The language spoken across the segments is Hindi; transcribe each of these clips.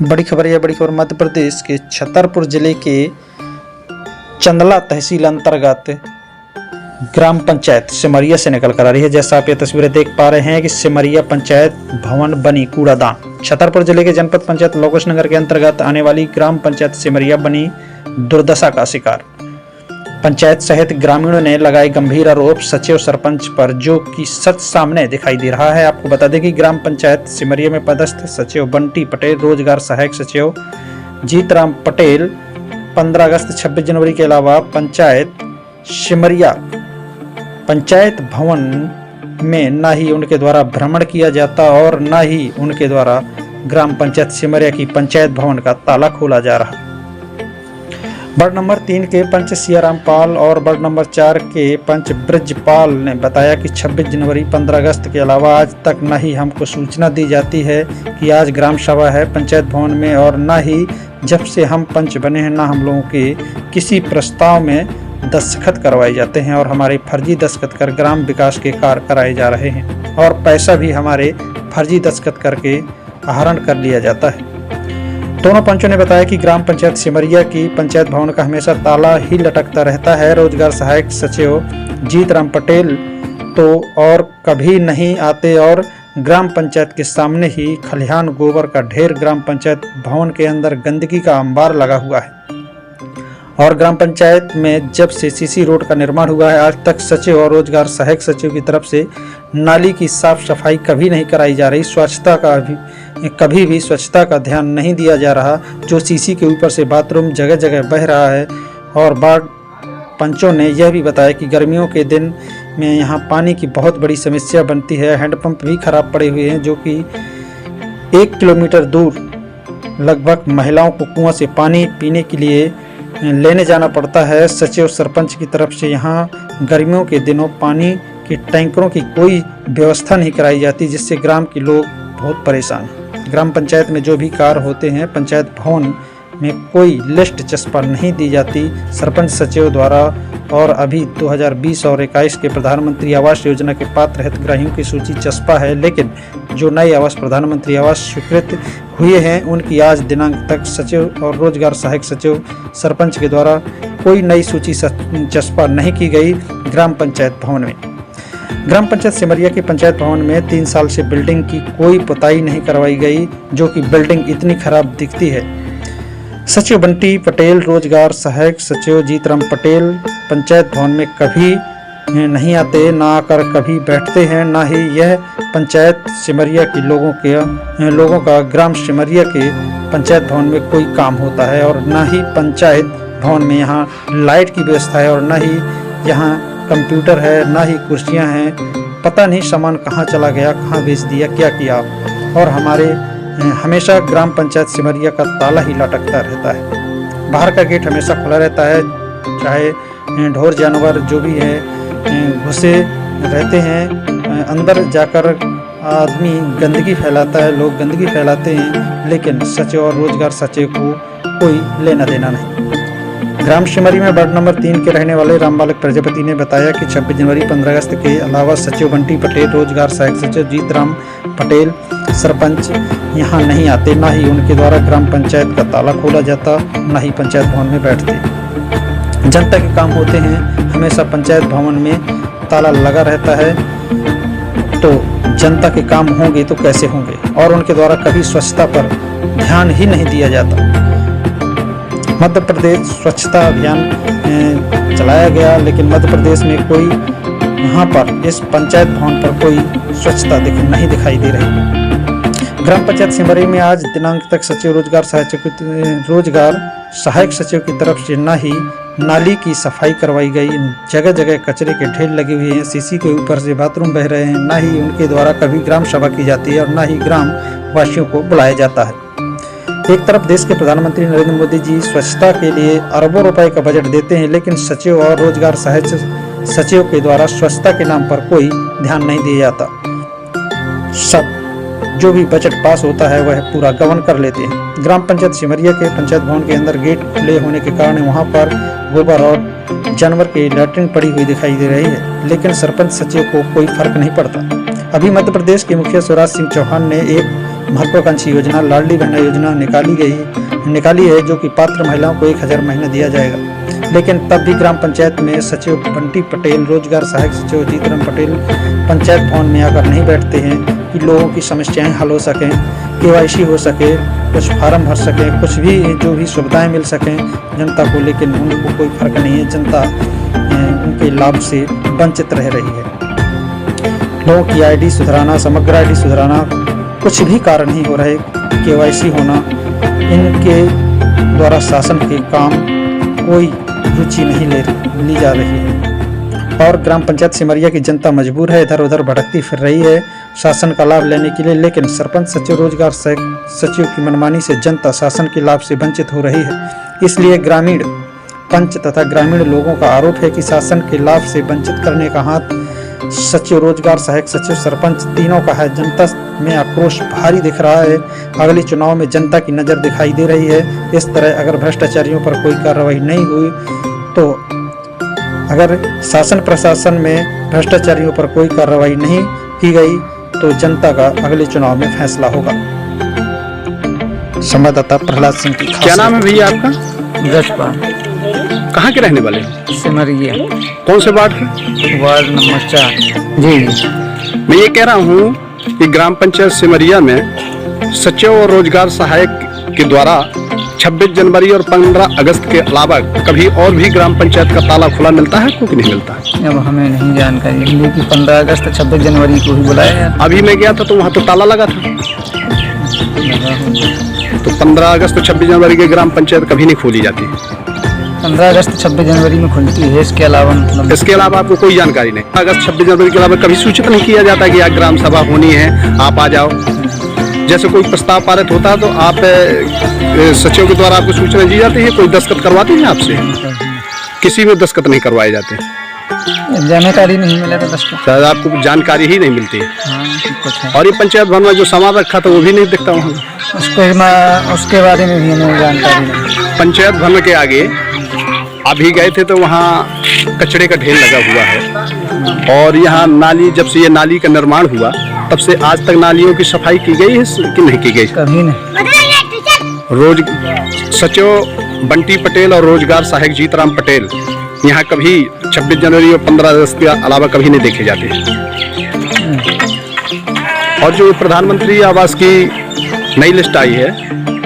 बड़ी खबर मध्य प्रदेश के छतरपुर जिले के चंदला तहसील अंतर्गत ग्राम पंचायत सिमरिया से निकल कर आ रही है। जैसा आप ये तस्वीरें देख पा रहे हैं कि सिमरिया पंचायत भवन बनी कूड़ादान। छतरपुर जिले के जनपद पंचायत लोकेश नगर के अंतर्गत आने वाली ग्राम पंचायत सिमरिया बनी दुर्दशा का शिकार। पंचायत सहित ग्रामीणों ने लगाए गंभीर आरोप सचिव सरपंच पर, जो कि सच सामने दिखाई दे रहा है। आपको बता दें कि ग्राम पंचायत सिमरिया में पदस्थ सचिव बंटी पटेल, रोजगार सहायक सचिव जीतराम पटेल 15 अगस्त 26 जनवरी के अलावा पंचायत सिमरिया पंचायत भवन में न ही उनके द्वारा भ्रमण किया जाता और न ही उनके द्वारा ग्राम पंचायत सिमरिया की पंचायत भवन का ताला खोला जा रहा। वार्ड नंबर 3 के पंच सियाराम पाल और वार्ड नंबर 4 के पंच ब्रजपाल ने बताया कि 26 जनवरी 15 अगस्त के अलावा आज तक न ही हमको सूचना दी जाती है कि आज ग्राम सभा है पंचायत भवन में, और न ही जब से हम पंच बने हैं न हम लोगों के किसी प्रस्ताव में दस्तखत करवाए जाते हैं और हमारे फर्जी दस्तखत कर ग्राम विकास के कार्य कराए जा रहे हैं और पैसा भी हमारे फर्जी दस्तखत करके आहरण कर लिया जाता है। दोनों पंचों ने बताया कि ग्राम पंचायत सिमरिया की पंचायत भवन का हमेशा ताला ही लटकता रहता है। रोजगार सहायक सचिव जीतराम पटेल तो और कभी नहीं आते और ग्राम पंचायत के सामने ही खलिहान गोबर का ढेर, ग्राम पंचायत भवन के अंदर गंदगी का अंबार लगा हुआ है और ग्राम पंचायत में जब से सीसी रोड का निर्माण हुआ है आज तक सचिव और रोजगार सहायक सचिव की तरफ से नाली की साफ सफाई कभी नहीं कराई जा रही। स्वच्छता का कभी भी स्वच्छता का ध्यान नहीं दिया जा रहा। जो सीसी के ऊपर से बाथरूम जगह जगह बह रहा है। और वार्ड पंचों ने यह भी बताया कि गर्मियों के दिन में यहाँ पानी की बहुत बड़ी समस्या बनती है। हैंडपंप भी खराब पड़े हुए हैं, जो कि 1 किलोमीटर दूर लगभग महिलाओं को कुआं से पानी पीने के लिए लेने जाना पड़ता है। सचिव सरपंच की तरफ से यहाँ गर्मियों के दिनों पानी के टैंकरों की कोई व्यवस्था नहीं कराई जाती, जिससे ग्राम के लोग बहुत परेशान हैं। ग्राम पंचायत में जो भी कार्य होते हैं पंचायत भवन में कोई लिस्ट चस्पा नहीं दी जाती सरपंच सचिव द्वारा। और अभी 2020 और 21 के प्रधानमंत्री आवास योजना के पात्र हितग्राहियों की सूची चस्पा है, लेकिन जो नए आवास प्रधानमंत्री आवास स्वीकृत हुए हैं उनकी आज दिनांक तक सचिव और रोजगार सहायक सचिव सरपंच के द्वारा कोई नई सूची चस्पा नहीं की गई। ग्राम पंचायत भवन में ग्राम पंचायत सिमरिया के पंचायत भवन में 3 साल से बिल्डिंग की कोई पुताई नहीं करवाई गई, जो कि बिल्डिंग इतनी खराब दिखती है। सचिव बंटी पटेल, रोजगार सहायक सचिव जीतराम पटेल पंचायत भवन में कभी नहीं आते, ना आकर कभी बैठते हैं, ना ही यह पंचायत सिमरिया के लोगों का ग्राम सिमरिया के पंचायत भवन में कोई काम होता है और ना ही पंचायत भवन में यहाँ लाइट की व्यवस्था है और ना ही यहाँ कंप्यूटर है, ना ही कुर्सियाँ हैं। पता नहीं सामान कहाँ चला गया, कहाँ बेच दिया, क्या किया। और हमारे हमेशा ग्राम पंचायत सिमरिया का ताला ही लटकता रहता है। बाहर का गेट हमेशा खुला रहता है, चाहे ढोर जानवर जो भी है घुसे रहते हैं। अंदर जाकर आदमी गंदगी फैलाता है, लोग गंदगी फैलाते हैं, लेकिन सचिव और रोजगार सचिव को कोई लेना देना नहीं। ग्राम सिमरी में वार्ड नंबर 3 के रहने वाले रामबालक प्रजापति ने बताया कि 26 जनवरी 15 अगस्त के अलावा सचिव बंटी पटेल, रोजगार सहायक सचिव जीतराम पटेल सरपंच यहाँ नहीं आते, ना ही उनके द्वारा ग्राम पंचायत का ताला खोला जाता, ना ही पंचायत भवन में बैठते। जनता के काम होते हैं, हमेशा पंचायत भवन में ताला लगा रहता है, तो जनता के काम होंगे तो कैसे होंगे। और उनके द्वारा कभी स्वच्छता पर ध्यान ही नहीं दिया जाता। मध्य प्रदेश स्वच्छता अभियान चलाया गया, लेकिन मध्य प्रदेश में कोई यहाँ पर इस पंचायत भवन पर कोई स्वच्छता नहीं दिखाई दे रही। ग्राम पंचायत सिमरी में आज दिनांक तक सचिव रोजगार सहायक सचिव की तरफ से न ही नाली की सफाई करवाई गई, जगह जगह कचरे के ढेर लगे हुए हैं, सीसी के ऊपर से बाथरूम बह रहे हैं, न ही उनके द्वारा कभी ग्राम सभा की जाती है और न ही ग्राम वासियों को बुलाया जाता है। एक तरफ देश के प्रधानमंत्री नरेंद्र मोदी जी स्वच्छता के लिए अरबों रुपए का बजट देते हैं, लेकिन सचिव और रोजगार सहायक सचिव के द्वारा स्वच्छता के नाम पर कोई ध्यान नहीं दिया जाता। सब जो भी बजट पास होता है वह पूरा गबन कर लेते हैं। ग्राम पंचायत सिमरिया के पंचायत भवन के अंदर गेट खुले होने के कारण वहां पर गोबर और जानवर की लैट्रिन पड़ी हुई दिखाई दे रही है, लेकिन सरपंच सचिव को कोई फर्क नहीं पड़ता। अभी मध्य प्रदेश के मुखिया शिवराज सिंह चौहान ने एक महत्वाकांक्षी योजना लाडली बहना योजना निकाली है, जो कि पात्र महिलाओं को 1000 महीना दिया जाएगा। लेकिन तब भी ग्राम पंचायत में सचिव बंटी पटेल, रोजगार सहायक सचिव जीतराम पटेल पंचायत भवन में आकर नहीं बैठते हैं कि लोगों की समस्याएं हल हो सकें, KYC हो सके, कुछ फार्म भर सकें, कुछ भी जो भी सुविधाएं मिल सकें जनता को। लेकिन उनको कोई फर्क नहीं है, जनता उनके लाभ से वंचित रह रही है। लोगों की ID सुधराना, समग्र ID सुधराना कुछ भी कार्य नहीं हो रहे। KYC होना, इनके द्वारा शासन के काम कोई रुचि नहीं ली जा रही है। और ग्राम पंचायत सिमरिया की जनता मजबूर है, इधर उधर भटकती फिर रही है शासन का लाभ लेने के लिए। लेकिन सरपंच सचिव, रोजगार सचिव की मनमानी से जनता शासन के लाभ से वंचित हो रही है। इसलिए ग्रामीण पंच तथा ग्रामीण लोगों का आरोप है कि शासन के लाभ से वंचित करने का हाथ सचिव, रोजगार सहायक सचिव, सरपंच तीनों का है। जनता में आक्रोश भारी दिख रहा है। अगले चुनाव में जनता की नज़र दिखाई दे रही है। इस तरह अगर भ्रष्टाचारियों पर कोई कार्रवाई नहीं हुई, तो अगर शासन प्रशासन में भ्रष्टाचारियों पर कोई कार्रवाई नहीं की गई, तो जनता का अगले चुनाव में फैसला होगा। संवाददाता प्रहलाद सिंह की। क्या नाम है भैया आपका? जसपाल। कहाँ के रहने वाले? सिमरिया। कौन से वार्ड के? Ward number 4। जी। मैं ये कह रहा हूँ कि ग्राम पंचायत सिमरिया में सचिव और रोजगार सहायक के द्वारा 26 जनवरी और 15 अगस्त के अलावा कभी और भी ग्राम पंचायत का ताला खुला मिलता है आपको कि नहीं मिलता है? अब हमें नहीं जानकारी, लेकिन 15 अगस्त 26 जनवरी को ही बुलाया है। अभी मैं गया था तो वहाँ तो ताला लगा था। तो 15 अगस्त और 26 जनवरी के ग्राम पंचायत कभी नहीं खोली जाती? 15 अगस्त 26 जनवरी में खुलती है, इसके अलावा मतलब इसके अलावा आपको कोई जानकारी नहीं? अगस्त 26 जनवरी के अलावा कभी सूचित नहीं किया जाता कि आज ग्राम सभा होनी है, आप आ जाओ? जैसे कोई प्रस्ताव पारित होता है तो आप सचिव के द्वारा आपको सूचना दी जाती है, कोई दस्तखत करवाते हैं आपसे? किसी में दस्तखत नहीं करवाए जाते? जानकारी नहीं मिला तो दस्तखत। शायद आपको जानकारी ही नहीं मिलती है। हाँ, कुछ है। और ये पंचायत भवन में जो सामान रखा था वो भी नहीं दिखता वहाँ? उसके बारे में भी हमें जानकारी नहीं। पंचायत भवन के आगे अभी गए थे तो वहाँ कचरे का ढेर लगा हुआ है। और यहाँ नाली, जब से ये नाली का निर्माण हुआ तब से आज तक नालियों की सफाई की गई है कि नहीं की गई? कभी नहीं। रोज सचिव बंटी पटेल और रोजगार सहायक जीतराम पटेल यहाँ कभी 26 जनवरी और 15 अगस्त के अलावा कभी नहीं देखे जाते। और जो प्रधानमंत्री आवास की नई लिस्ट आई है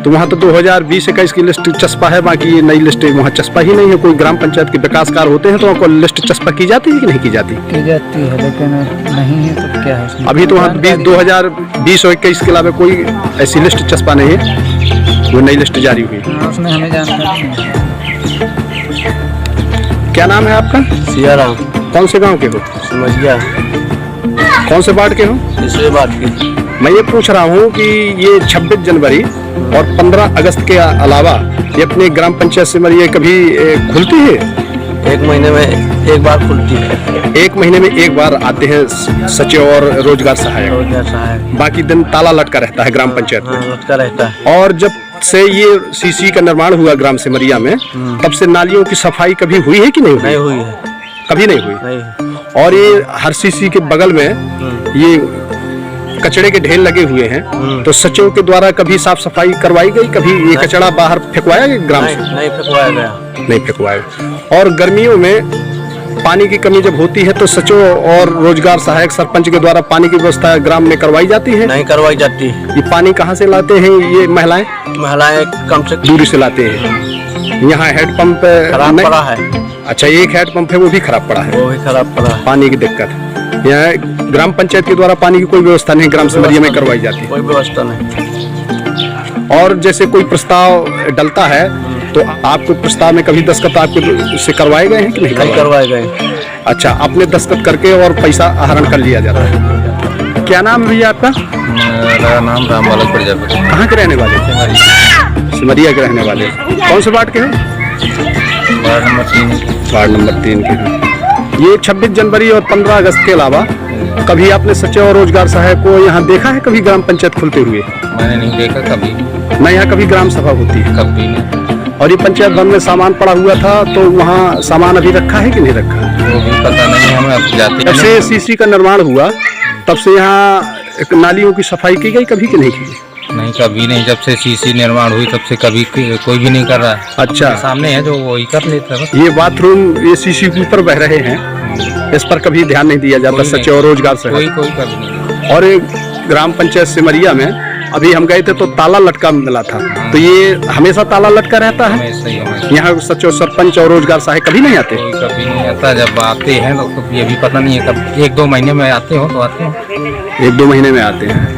तो वहाँ तो 2020-21 की लिस्ट चस्पा है, बाकी ये नई लिस्ट वहाँ चस्पा ही नहीं है। कोई ग्राम पंचायत के विकास कार्य होते हैं तो वहाँ को लिस्ट चस्पा की जाती है कि नहीं की जाती? की जाती है, लेकिन नहीं है तो क्या है? अभी तो वहाँ 2020 और 21 के अलावा कोई ऐसी लिस्ट चस्पा नहीं है, वो नई लिस्ट जारी हुई। उसमें हमें जानकारी नहीं। क्या नाम है आपका? सियाराम। कौन से गांव के हो? सिमरिया। कौन से वार्ड के हो? तीसरे वार्ड के। मैं ये पूछ रहा हूँ कि ये 26 जनवरी और 15 अगस्त के अलावा ये अपने ग्राम पंचायत सिमरिया कभी खुलती है? 1 महीने में एक बार खुलती है। 1 महीने में एक बार आते हैं सचिव और रोजगार सहायक, रोजगार सहायक। बाकी दिन ताला लटका रहता है ग्राम पंचायत में। लटका रहता है। और जब से ये सीसी का निर्माण हुआ ग्राम सिमरिया में, तब से नालियों की सफाई कभी हुई है कि नहीं हुई? नहीं हुई है। कभी नहीं हुई। नहीं। और ये हर सीसी के बगल में ये कचड़े के ढेर लगे हुए हैं, तो सचिव के द्वारा कभी साफ सफाई करवाई गई? कभी ये कचड़ा बाहर फेंकवाया गया ग्राम से? नहीं फेंकवाया गया। नहीं फेंकवाया। और गर्मियों में पानी की कमी जब होती है तो सचिव और रोजगार सहायक सरपंच के द्वारा पानी की व्यवस्था ग्राम में करवाई जाती है? नहीं करवाई जाती। ये पानी कहाँ से लाते हैं ये महिलाएं? महिलाएं कम से दूरी से लाते हैं। यहाँ हेडपंप खराब पड़ा है। अच्छा, एक हेडपंप है वो भी खराब पड़ा है? वो भी खराब पड़ा है। पानी की दिक्कत। यहाँ ग्राम पंचायत के द्वारा पानी की कोई व्यवस्था नहीं ग्राम सिमरिया में करवाई जाती? कोई व्यवस्था नहीं। और जैसे कोई प्रस्ताव डलता है तो आपको प्रस्ताव में कभी दस्तखत आपके से करवाए गए हैं कि नहीं करवाए गए? अच्छा, आपने दस्तखत करके और पैसा आहरण कर लिया जाता है। क्या नाम है भैया आपका? मेरा नाम रामबालक प्रजापति। कहाँ के रहने वाले? सिमरिया के रहने वाले। कौन से वार्ड के हैं? Ward number 3। वार्ड नंबर 3 के हैं। ये 26 जनवरी और 15 अगस्त के अलावा कभी आपने सचिव और रोजगार सहायक को यहाँ देखा है कभी ग्राम पंचायत खुलते हुए? मैंने नहीं देखा कभी। न यहाँ कभी ग्राम सभा होती है? कभी नहीं। और ये पंचायत भवन में सामान पड़ा हुआ था तो वहाँ सामान अभी रखा है कि नहीं रखा? वो भी पता नहीं, हमें अब जाते जब से सीसी का निर्माण हुआ तब से यहाँ नालियों की सफाई की गई कभी कि नहीं की गई? नहीं, कभी नहीं। जब से सीसी निर्माण हुई तब से कभी कोई भी नहीं कर रहा है। अच्छा। अपने सामने है जो वही कर लेता है बस। ये बाथरूम ये सीसी के ऊपर बह रहे हैं, इस पर कभी ध्यान नहीं दिया जाता कोई सच नहीं। और रोजगार से। कोई कभी नहीं। और ये ग्राम पंचायत सिमरिया में अभी हम गए थे तो ताला लटका मिला था, तो ये हमेशा ताला लटका रहता है? हमेशा यहाँ सचो सरपंच और रोजगार सहायक कभी नहीं आते? कोई कभी नहीं आता। जब आते हैं तो ये भी पता नहीं है, कब 1-2 महीने में आते हो तो आते हैं। 1-2 महीने में आते हैं।